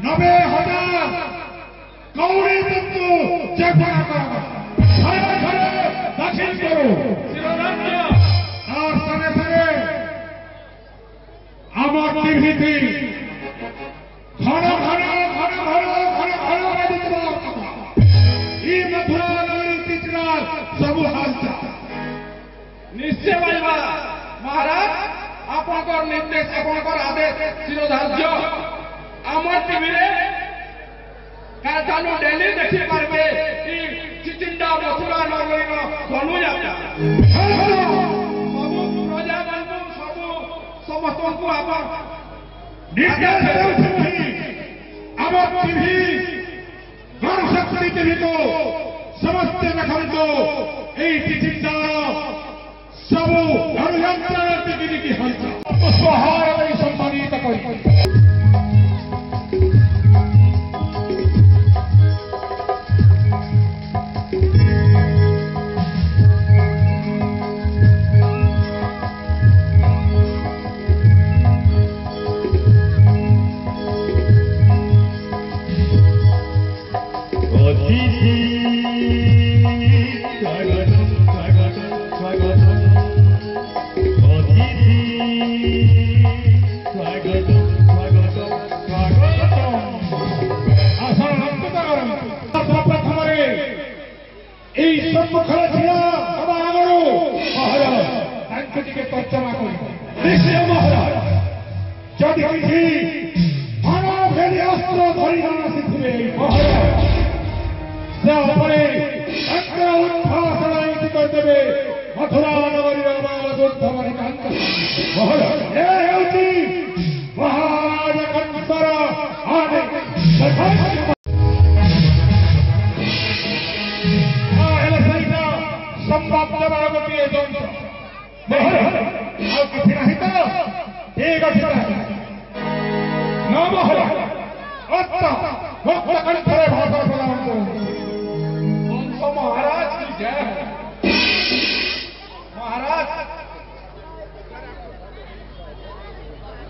90,000 कौड़ी तत्व जगह घरे घरे दाखिल करो और संगे संगे আমার টিভিতে ঘন ঘন ঘন ঘন ঘন ঘন বাজিত এই মথুরা নগরী তিচরার সবু হালচাল নিশ্চয় বাজবা মহারাজ আপনার নির্দেশ আপনার আদেশ চিরধার্য আমার টিভিরে কালু ডেলি দেখি পারবে এই চিচিন্ডা মথুরা নগরীর ধনুযাত্রা সবু প্রজা মানুষ সবু সমস্ত আপনার निर्देश देउछन्ति আমার টিভি গণশক্তি টিভি को समस्त देखंतो এই চিচিন্ডার সবু ধনুযাত্রার টিভি হালচাল পুষ্পহার দেই সম্মানিত করি যদি কিছু মানব ভেদি অস্ত্র ধরি না আসিথিবে মহারাজ সে উপরে একটা উদ্ভাসন নীতি କରିଦେବେ মথুরা নগরীর যুদ্ধমারি কান্ত মহারাজ এ ହେଉଛି মহারাজ কণ্ঠର আদেশ ହେଲେ ସେଇଟା ସମ୍ବାଦ ଦେବାର ଗୋଟିଏ ଯନ୍ତ୍ର ମହାରାଜ ଆଉ କିଛି ନାହିଁ ତ ठीक अच्छे न महाराज भक्त कंठरे भाषा प्रदान करो महाराज की जय महाराज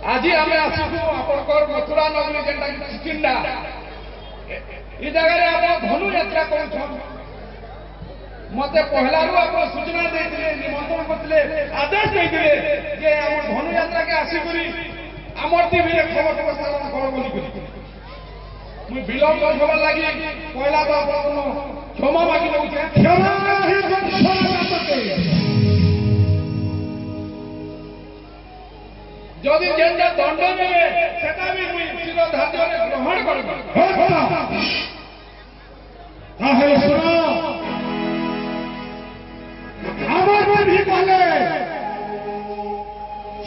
आज आम आसू आपंकर मथुरा नगरी जेटा चिचिंडा ये जगह आप धनुयात्रा कर मते पहलारू आप सूचना देते निमंत्रण करते आदेश देते जे आम धनुयात्रा के आसिक आमर टीवी खबर प्रसारण कर मुझे विलम्ब होगा लगी पहला तो आप क्षमा मांगी दौचे जदि जेटा दंड देवे सेटा भी मुझे चिरधार्य ग्रहण कर আমার भी कहले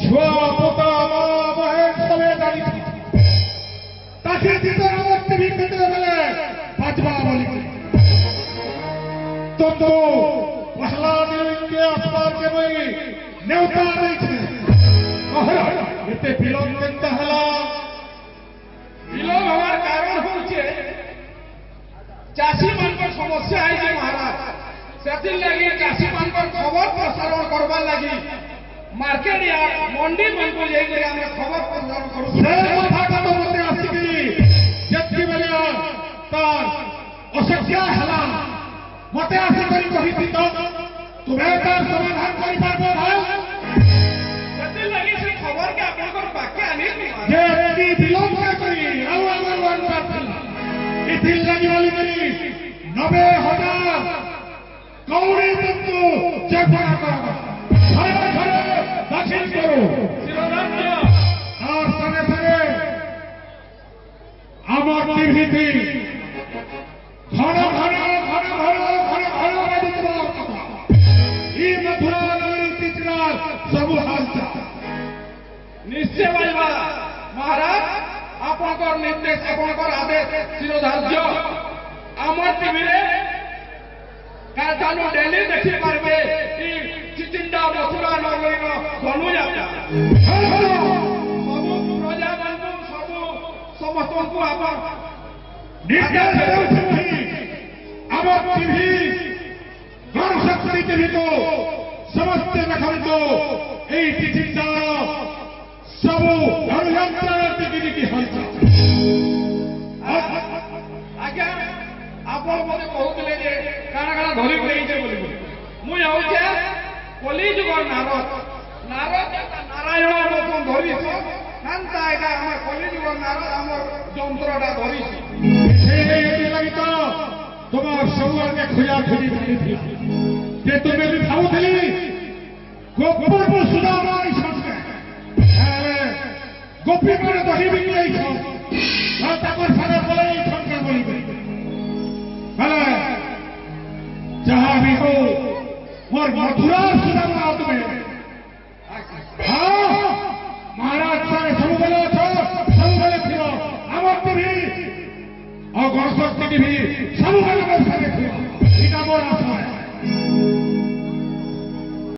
छुआ पोता माँ बहन सबे जानी ताकि जितना वक्त भी कितने मिले बाजवा बोली तो पहला दिन के अखबार के भाई न्योता नहीं थे महाराज इतने विलम्ब केंता हला विलम्ब हमार कारण होचे चाषी मान पर समस्या है जे महाराज सेथिर लगी चाषी मान खबर प्रसारण करवार लगी मार्केट या मंडी मन को जाइए हम खबर प्रसारण करूँ तो मत आसिकी जबकि बेले तार अशक्य हला मत आसिक कही तो तुम्हें तार समाधान कर पारबो भाई सेथिर लगी से खबर के आपन बाकी आनी जे की विलम्ब न करी आउ आगर वन पार्सल इथिल लगी वाली करी 90,000 कौड़ी तत्व जगह घरे घरे दाखिल करो और संगे संगे আমার টিভিতে ঘন ঘন ঘন ঘন ঘন ঘন বাজিত এই মথুরা নগরী তিচরার সবু হালচাল নিশ্চয় বাজবা মহারাজ আপনার নির্দেশ আপনার আদেশ চিরধার্য আমার টিভিরে কালু ডেলি দেখি পারবে এই চিচিন্ডা মথুরা নগরীর ধনুযাত্রা সবু প্রজা মানুষ সবু সমস্ত আপনার निर्देश देउछन्ति আমার টিভি গণশক্তি টিভি को समस्त देखंतो এই চিচিন্ডার সবু ধনুযাত্রার টিভি হালচাল ଯୁଗ ନାରଦ ନାରଦ ନାରାୟଣ ରୂପ ଧରିଛ ହେନ୍ତା ଏଇଟା ଆମର କଲି ଯୁଗ ନାରଦ ଆମର ଯନ୍ତ୍ରଟା ଧରିଛି ଲାଗି ତ তোমার ସବୁଆଡ଼େ ଖୋଜା ଖୋଜି ଚାଲିଥିଲା ଯେ ତୁମେ ବି ଭାବୁଥିଲି ଗୋପକୁ ସୁଦାମା ଆଇସନ୍ତେ ହେଲେ ଗୋପୀ ମାନେ ଦହି ବିକି ଆଇଛନ୍ ଆଉ ତାଙ୍କର ସାଙ୍ଗେ ପଳେଇ ଆଇଛନ୍ ବୋଲିକରି ହେଲେ ଯାହା ବି ହଉ ମୋର ମଥୁରା ସୁଦାମା ତୁମେ ହଁ ମହାରାଜ ସାଙ୍ଗେ ସବୁବେଳେ ଅଛ ସବୁବେଳେ ଥିବ ଆମର ଟିଭି ଆଉ ଗଣଶକ୍ତି ଟିଭି